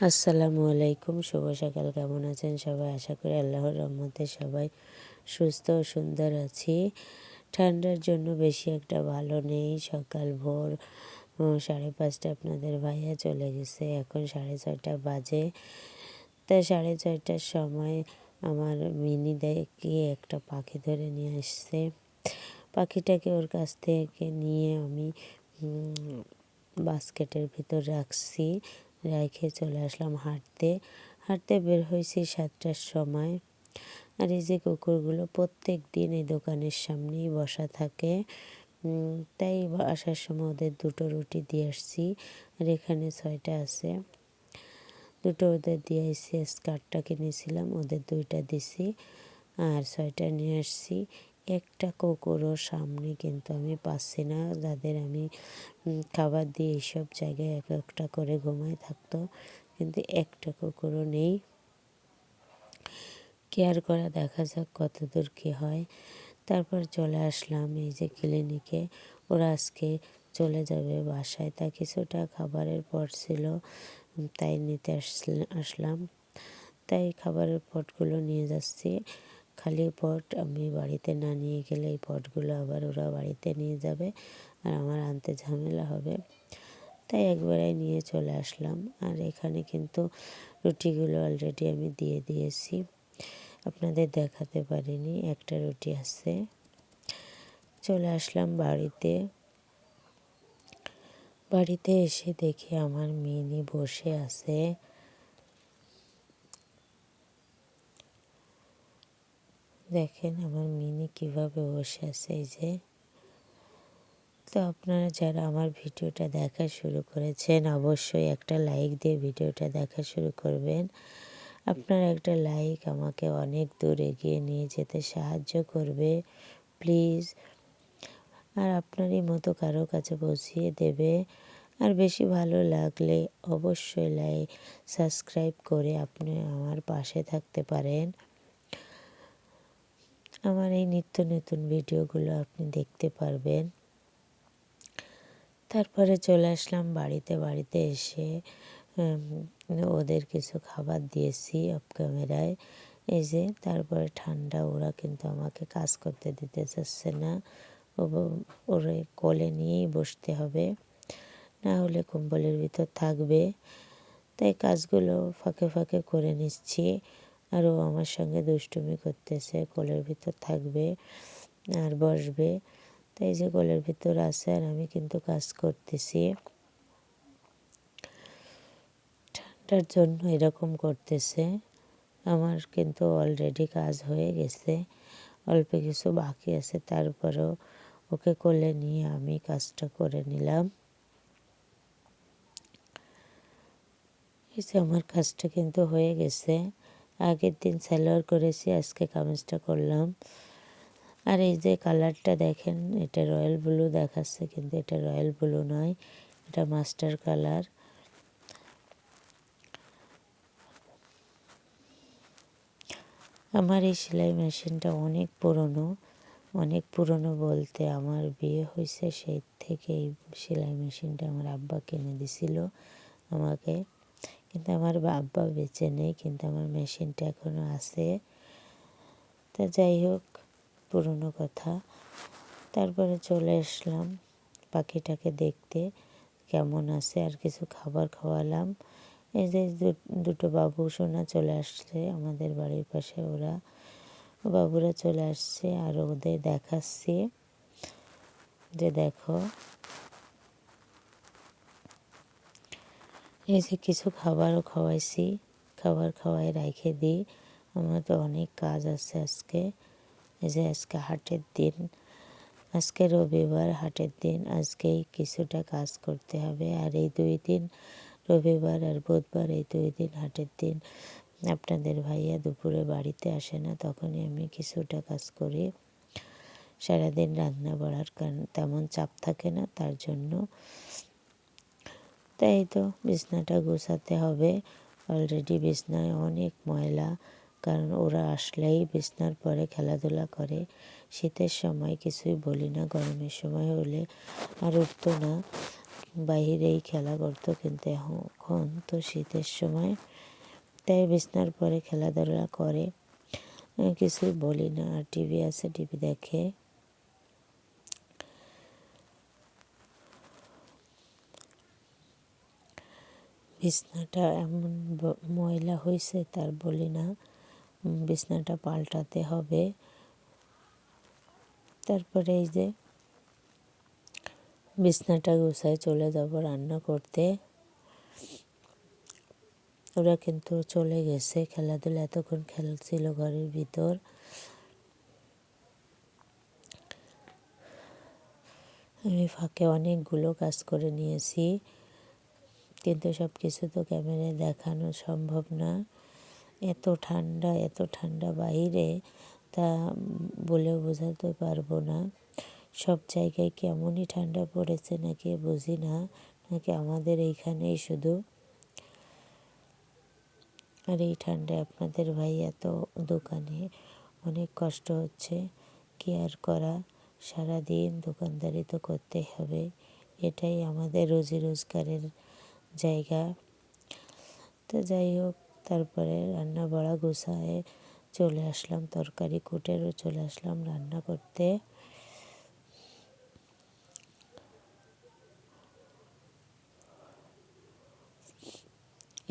আসসালামু আলাইকুম, শুভ সকাল। কেমন আছেন সবাই? আশা করি আল্লাহর রহমতে সবাই সুস্থ ও সুন্দর আছি। ঠান্ডার জন্য বেশি একটা ভালো নেই। সকাল ভোর 5:30 আপনাদের ভাইয়া চলে গেছে, এখন 6:30 বাজে। তাই 6:30টার সময় আমার মিনি গিয়ে একটা পাখি ধরে নিয়ে আসছে। পাখিটাকে ওর কাছ থেকে নিয়ে আমি বাস্কেটের ভিতর রাখছি, রেখে চলে আসলাম হাঁটতে। হাঁটতে বের হয়েছি 7টার সময়। আর এই যে কুকুরগুলো প্রত্যেক দিন এই দোকানের সামনেই বসা থাকে, তাই আসার সময় ওদের 2টো রুটি দিয়ে আসছি। আর এখানে 6টা আছে, 2টো ওদের দিয়ে আসছি। স্কার্টটা কিনেছিলাম, ওদের 2টা দিছি আর 6টা নিয়ে আসছি। একটা কুকুরও সামনে কিন্তু আমি পাচ্ছি না, যাদের আমি খাবার দিয়ে এইসব জায়গায় এক একটা করে ঘুমায় থাকতো, কিন্তু একটা কুকুরও নেই। কেয়ার করা, দেখা যাক কতদূর কী হয়। তারপর চলে আসলাম এই যে ক্লিনিকে। ওরা আজকে চলে যাবে বাসায়, তাই কিছুটা খাবারের পট ছিল, তাই নিতে আসলাম। তাই খাবারের পটগুলো নিয়ে যাচ্ছি। খালি পট আমি বাড়িতে না নিয়ে গেলে এই পটগুলো আবার ওরা বাড়িতে নিয়ে যাবে আর আমার আনতে ঝামেলা হবে, তাই একবারেই নিয়ে চলে আসলাম। আর এখানে কিন্তু রুটিগুলো অলরেডি আমি দিয়ে দিয়েছি, আপনাদের দেখাতে পারিনি, একটা রুটি আছে। চলে আসলাম বাড়িতে। বাড়িতে এসে দেখি আমার মিনি বসে আছে। দেখেন আমার মিনি কিভাবে বসে আছে, এই যে। তো আপনারা যারা আমার ভিডিওটা দেখা শুরু করেছেন, অবশ্যই একটা লাইক দিয়ে ভিডিওটা দেখা শুরু করবেন। আপনার একটা লাইক আমাকে অনেক দূর এগিয়ে নিয়ে যেতে সাহায্য করবে, প্লিজ। আর আপনারই মতো কারো কাছে পৌঁছিয়ে দেবে। আর বেশি ভালো লাগলে অবশ্যই সাবস্ক্রাইব করে আপনি আমার পাশে থাকতে পারেন। আমার এই নিত্য নতুন ভিডিওগুলো আপনি দেখতে পারবেন। তারপরে চলে আসলাম বাড়িতে। বাড়িতে এসে ওদের কিছু খাবার দিয়েছি অফ ক্যামেরায়, এই যে। তারপরে ঠান্ডা, ওরা কিন্তু আমাকে কাজ করতে দিতে চাচ্ছে না। ওরে কোলে নিয়েই বসতে হবে, না হলে কম্বলের ভিতর থাকবে। তাই কাজগুলো ফাঁকে ফাঁকে করে নিচ্ছি। আর ও আমার সঙ্গে দুষ্টুমি করতেছে, কোলের ভিতর থাকবে আর বসবে। তাই যে কোলের ভিতর আছে আর আমি কিন্তু কাজ করতেছি। ঠান্ডার জন্য এরকম করতেছে। আমার কিন্তু অলরেডি কাজ হয়ে গেছে, অল্প কিছু বাকি আছে। তারপরেও ওকে কোলে নিয়ে আমি কাজটা করে নিলাম। এই যে আমার কাজটা কিন্তু হয়ে গেছে। আগের দিন সালোয়ার করেছি, আজকে কামিজটা করলাম। আর এই যে কালারটা দেখেন, এটা রয়্যাল ব্লু দেখাচ্ছে, কিন্তু এটা রয়্যাল ব্লু নয়, এটা মাস্টার কালার। আমার এই সেলাই মেশিনটা অনেক পুরনো। অনেক পুরনো বলতে আমার বিয়ে হয়েছে সেই থেকে এই সেলাই মেশিনটা আমার আব্বা কিনে দিছিল আমাকে, কিন্তু আমার আব্বা বেঁচে নেই, কিন্তু আমার মেশিনটা এখনও আছে। তা যাই হোক, পুরনো কথা। তারপরে চলে আসলাম পাখিটাকে দেখতে কেমন আছে, আর কিছু খাবার খাওয়ালাম। এই যে 2টো বাবু সোনা চলে আসছে আমাদের বাড়ির পাশে, ওরা বাবুরা চলে আসছে। আর ওদের দেখাচ্ছি যে দেখো, এই যে কিছু খাবারও খাওয়াইছি, খাবার খাওয়াই রেখে দিই। আমার তো অনেক কাজ আছে আজকে। এই যে আজকে হাটের দিন, আজকে রবিবার, হাটের দিন। আজকেই কিছুটা কাজ করতে হবে। আর এই 2 দিন, রবিবার আর বুধবার, এই 2 দিন হাটের দিন। আপনাদের ভাইয়া দুপুরে বাড়িতে আসে না, তখনই আমি কিছুটা কাজ করি। সারাদিন রান্না বাড়ার কারণ তেমন চাপ থাকে না, তার জন্য। তাই তো বিছনাটা গোছাতে হবে। অলরেডি বিছনায় অনেক ময়লা, কারণ ওরা আসলেই বিছনার পরে খেলাধুলা করে। শীতের সময় কিছুই বলি না, গরমের সময় হলে আর উঠতো না, বাহিরেই খেলা করতো, কিন্তু এখন তো শীতের সময়, তাই বিছনার পরে খেলাধুলা করে, কিছুই বলি না। আর টিভি আছে, টিভি দেখে। বিছনাটা এমন ময়লা হয়েছে তার বলি না, বিছনাটা পাল্টাতে হবে। তারপরে এই যে বিছনাটা গুছায় চলে যাব রান্না করতে। ওরা কিন্তু চলে গেছে, খেলাধুলা এতক্ষণ খেলছিল ঘরের ভিতর। আমি ফাঁকে অনেকগুলো কাজ করে নিয়েছি, কিন্তু সব কিছু তো ক্যামেরায় দেখানো সম্ভব না। এত ঠান্ডা বাইরে, তা বলেও বোঝাতে পারবো না। সব জায়গায় কেমনই ঠান্ডা পড়েছে নাকি বুঝি না, নাকি আমাদের এইখানেই শুধু। আর এই ঠান্ডায় আপনাদের ভাই এত দোকানে অনেক কষ্ট হচ্ছে, কি আর করা, সারাদিন দোকানদারি তো করতেই হবে, এটাই আমাদের রুজি রোজগারের জায়গা। তো যাই হোক, তারপরে রান্না বাড়া গুছায় চলে আসলাম, তরকারি কুটেরও চলে আসলাম রান্না করতে।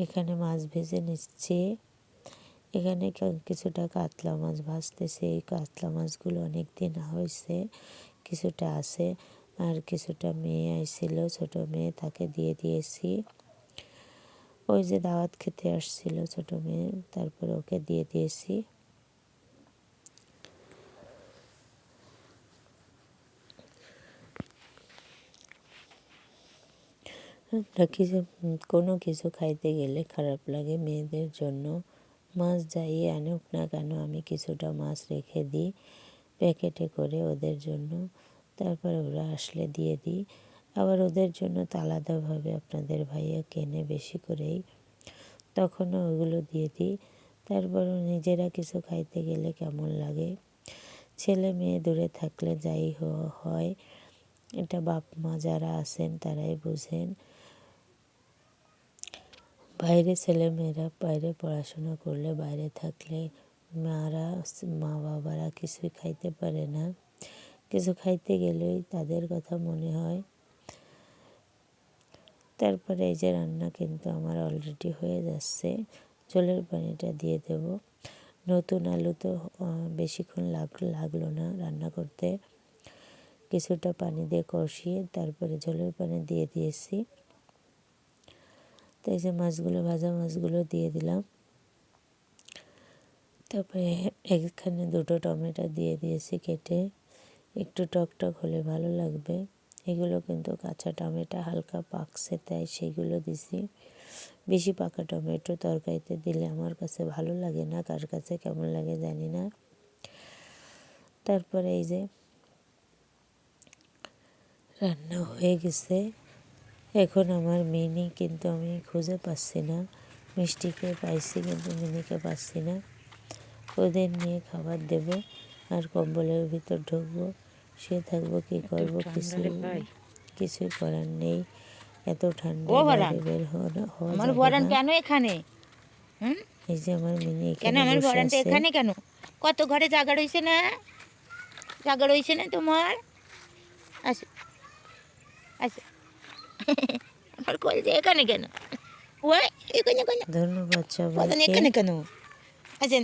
এখানে মাছ ভেজে নিচ্ছি, এখানে কিছুটা কাতলা মাছ ভাজতেছি। এই কাতলা মাছগুলো অনেক দিন হয়েছে, কিছুটা আছে, আর কিছুটা মেয়ে আইছিল, ছোট মেয়ে, তাকে দিয়ে দিয়েছি। ওই যে দাওয়াত খেতে আসছিল ছোট মেয়ে, তারপরে ওকে দিয়ে দিয়েছি। কিছু কোনো কিছু খাইতে গেলে খারাপ লাগে মেয়েদের জন্য। মাছ যাই আনুক না কেন, আমি কিছুটা মাছ রেখে দিই প্যাকেটে করে ওদের জন্য, তারপরে ওরা আসলে দিয়ে দিই। আবার ওদের জন্য তো আলাদাভাবে আপনাদের ভাইয়া কেনে বেশি করেই, তখনও ওগুলো দিয়ে দিই। তারপরও নিজেরা কিছু খাইতে গেলে কেমন লাগে। ছেলে মেয়ে দূরে থাকলে যাই হয়, এটা বাপ মা যারা আছেন তারাই বুঝেন। বাইরে ছেলেমেয়েরা বাইরে পড়াশোনা করলে, বাইরে থাকলে মা বাবারা কিছুই খাইতে পারে না, কিছু খাইতে গেলেই তাদের কথা মনে হয়। তারপরে এই যে রান্না কিন্তু আমার অলরেডি হয়ে যাচ্ছে, ঝোলের পানিটা দিয়ে দেব। নতুন আলু তো বেশিক্ষণ লাগলো না রান্না করতে, কিছুটা পানি দিয়ে কষিয়ে তারপরে ঝোলের পানি দিয়ে দিয়েছি। তো এই যে মাছগুলো, ভাজা মাছগুলো দিয়ে দিলাম। তারপরে এখানে দুটো টমেটো দিয়ে দিয়েছি কেটে, একটু টক হলে ভালো লাগবে। এগুলো কিন্তু কাঁচা টমেটো, হালকা পাকছে তাই সেগুলো দিছি। বেশি পাকা টমেটো তরকারিতে দিলে আমার কাছে ভালো লাগে না, কার কাছে কেমন লাগে জানি না। তারপরে এই যে রান্না হয়ে গেছে। এখন আমার মিনি কিন্তু আমি খুঁজে পাচ্ছি না, মিষ্টিকে পাইছি কিন্তু মিনিকে পাচ্ছি না। ওদের নিয়ে খাবার দেব আর কম্বলের ভিতর ঢুকবো, শুয়ে থাকবো, কী করবো কিছুই করার নেই। এত ঠান্ডা বাইরে বের হওয়া যাবে না। কেন এখানে? এই যে আমার মিনি এখানে বসে আছে। এখানে কেন? কত ঘরে জায়গা রয়েছে না? জায়গা রয়েছে না তোমার? আচ্ছা আচ্ছা আমার কল যে এখানে কেন? ওই এখানে কেন? ধন্যবাদ সবাইকে। এখানে কেন? আছেন